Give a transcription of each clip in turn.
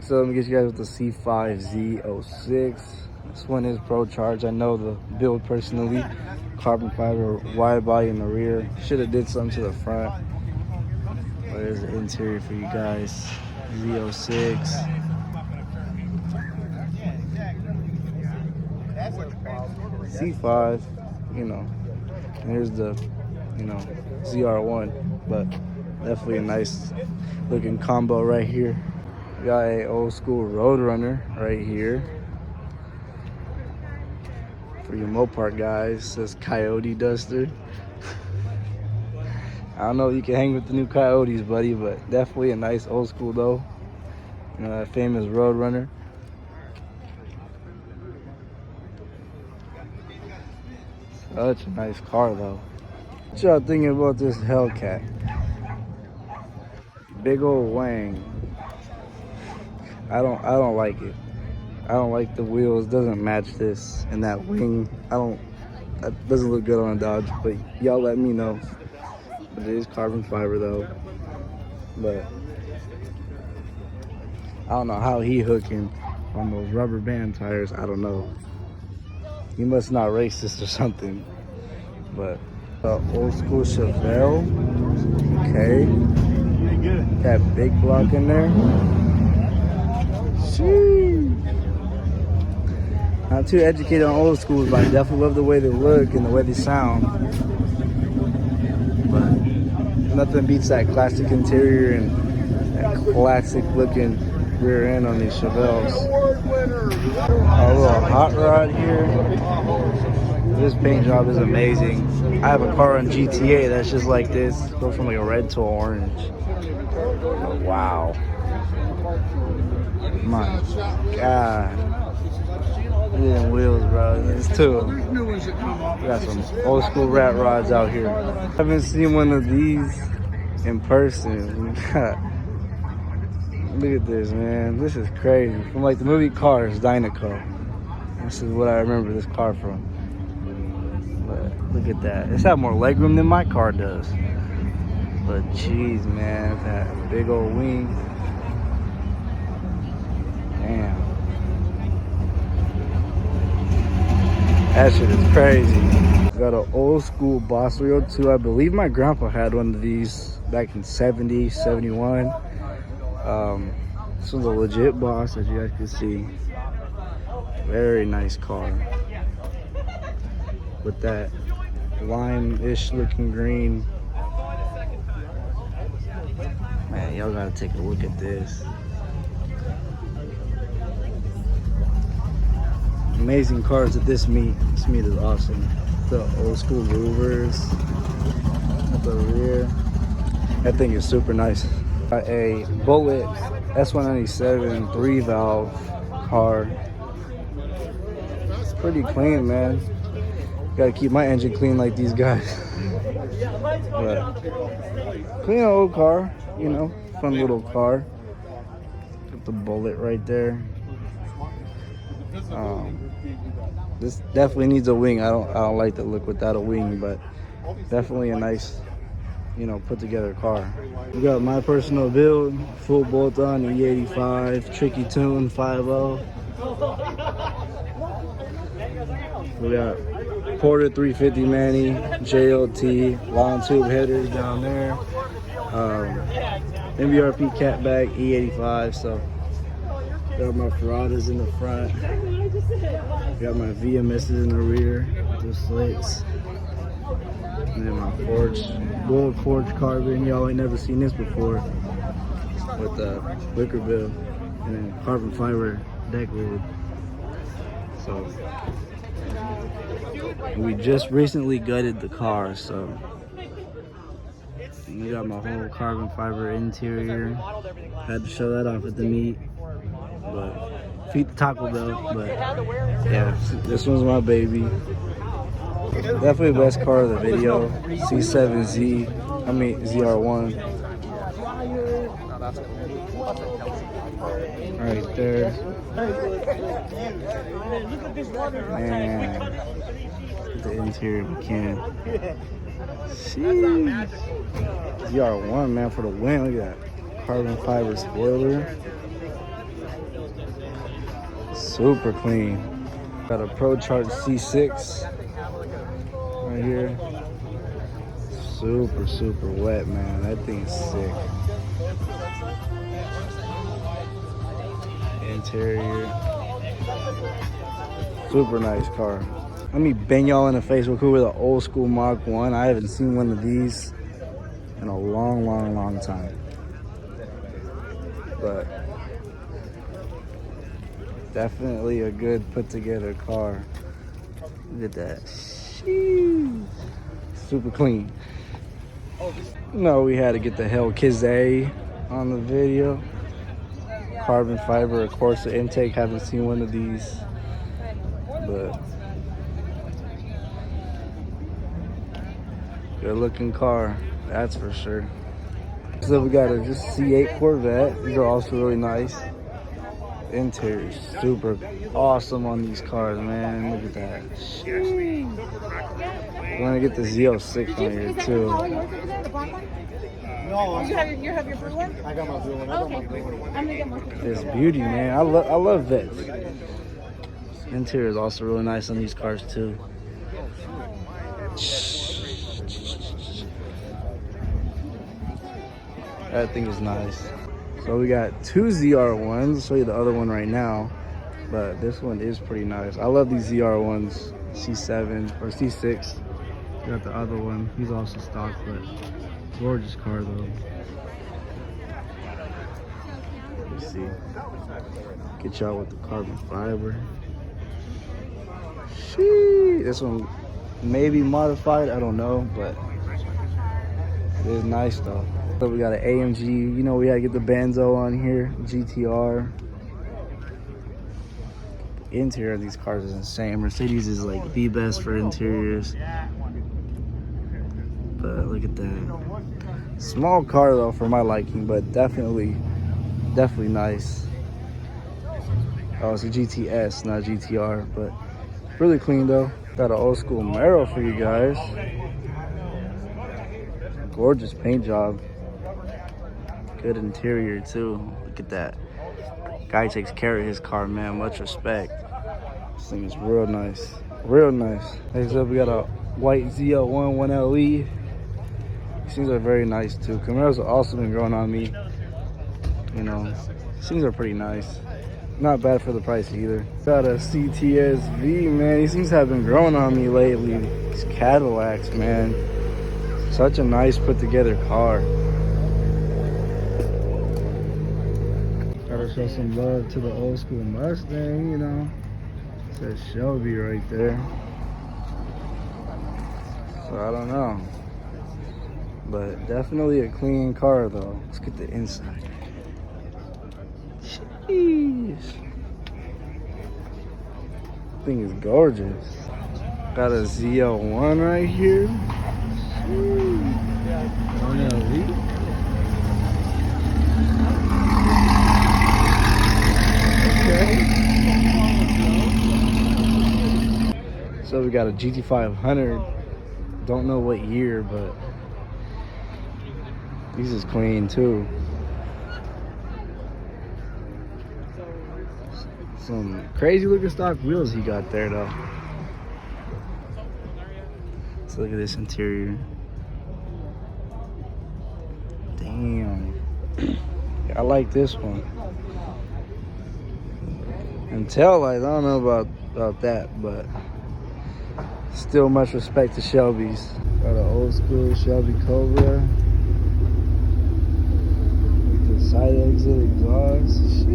So let me get you guys with the C5Z06. This one is Pro Charge. I know the build personally. Carbon fiber, wide body in the rear. Should have did something to the front. But there's the interior for you guys. Z06. C5, you know. And here's the, ZR1. But definitely a nice looking combo right here. Got a old school Roadrunner right here. For your Mopar guys, says Coyote Duster. I don't know if you can hang with the new Coyotes, buddy, but definitely a nice old school though. You know, that famous Roadrunner. Such a nice car though. What y'all thinking about this Hellcat? Big old wang. I don't like it. I don't like the wheels. Doesn't match this and that wing. That doesn't look good on a Dodge, but y'all let me know. But it is carbon fiber though. But I don't know how he hooking on those rubber band tires. I don't know. He must not race this or something. But old school Chevelle. Okay. That big block in there. Sheesh. Not too educated on old schools, but I definitely love the way they look and the way they sound. But nothing beats that classic interior and that classic looking rear end on these Chevelles. A little hot rod here. This paint job is amazing. I have a car on GTA that's just like this. Go from like a red to orange. Oh, wow. My God. Look at them wheels, bro. There's two of them. We got some old school rat rods out here. I haven't seen one of these in person. Look at this, man. This is crazy. From like the movie Cars, Dynaco. This is what I remember this car from. But look at that. It's had more legroom than my car does. But jeez, man, that big old wing. Damn. That shit is crazy. Got an old school Boss 302. I believe my grandpa had one of these back in 70, 71. This was a legit Boss, as you guys can see. Very nice car. With that lime-ish looking green. Man, y'all gotta take a look at this. Amazing cars at this meet. This meet is awesome. The old school louvers at the rear. That thing is super nice. Got a Bullet S197 3-valve car. It's pretty clean, man. Gotta keep my engine clean like these guys. But clean old car, you know, fun little car. Got the Bullet right there. This definitely needs a wing. I don't like the look without a wing, but definitely a nice, you know, put together car. We got my personal build, full bolt on E85, tricky tune 5.0. We got Porter 350 Manny, JLT, long tube headers down there. MBRP catback E85. So got my Ferradas in the front. Got my VMSs in the rear, the slits. And then my forged, gold forged carbon. Y'all ain't never seen this before. With the liquor bill and then carbon fiber deck lid. So we just recently gutted the car, so we got my whole carbon fiber interior. Had to show that off at the meet. But feed the Taco Bell, but yeah, this one's my baby. Definitely the best car of the video. C7Z, ZR1. Right there. Man, the interior we can. Sheesh. ZR1, man, for the win. Look at that carbon fiber spoiler. Super clean. Got a Pro Charge C6 right here. Super wet, man. That thing's sick. Interior. Super nice car. Let me bang y'all in the face real quick with an old school Mach 1. I haven't seen one of these in a long time. But definitely a good put together car. Look at that. Sheesh. Super clean. No, we had to get the Hellkizay on the video. Carbon fiber, of course, the intake. Haven't seen one of these, but good looking car, that's for sure. So we got a just C8 Corvette. These are also really nice. Interior super awesome on these cars, man. Look at that. I'm gonna get the Z06 on here too. No, you have your blue one? I got my blue one. Oh, okay. I'm gonna get more. This beauty, man. I love vets. Interior is also really nice on these cars too. That thing is nice. So we got two ZR1s. I'll show you the other one right now, but this one is pretty nice. I love these ZR1s, C7 or C6. Got the other one. He's also stock, but gorgeous car though. Let me see. Get y'all with the carbon fiber. Sheesh. This one may be modified, I don't know, but it is nice though. So we got an AMG, you know, we had to get the Benzo on here, GTR. The interior of these cars is insane. Mercedes is like the best for interiors. But look at that. Small car though for my liking, but definitely nice. Oh, it's a GTS, not GTR, but really clean though. Got an old school Mero for you guys. Gorgeous paint job. Good interior too. Look at that. Guy takes care of his car, man. Much respect. This thing is real nice. Real nice. Next up, we got a white ZL1 1LE. These things are very nice too. Camaros have also been growing on me. You know, these things are pretty nice. Not bad for the price either. Got a CTSV, man. These things have been growing on me lately. These Cadillacs, man. Such a nice put together car. Gotta show some love to the old school Mustang, you know. It says Shelby right there. So I don't know. But definitely a clean car though. Let's get the inside. Jeez. Thing is gorgeous. Got a ZL1 right here. So we got a GT500. Don't know what year, but this is clean too. Some crazy looking stock wheels he got there though. So look at this interior. Damn. I like this one. And tail lights, I don't know about that, but still much respect to Shelby's. Got an old school Shelby Cobra. With the side exit exhaust.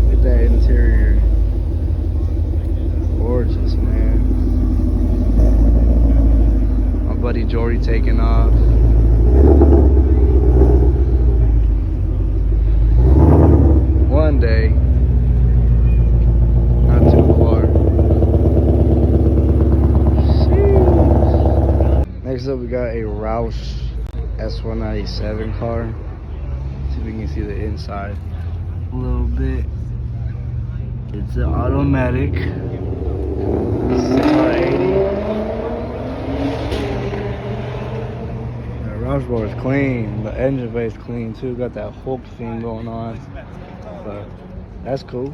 Look at that interior. Gorgeous, man. My buddy Jory taking off. One day. Not too far. Next up, we got a Roush S197 car. See if we can see the inside a little bit. It's an automatic. CR80. The Roush bar is clean. The engine bay is clean too. Got that Hulk thing going on. But that's cool.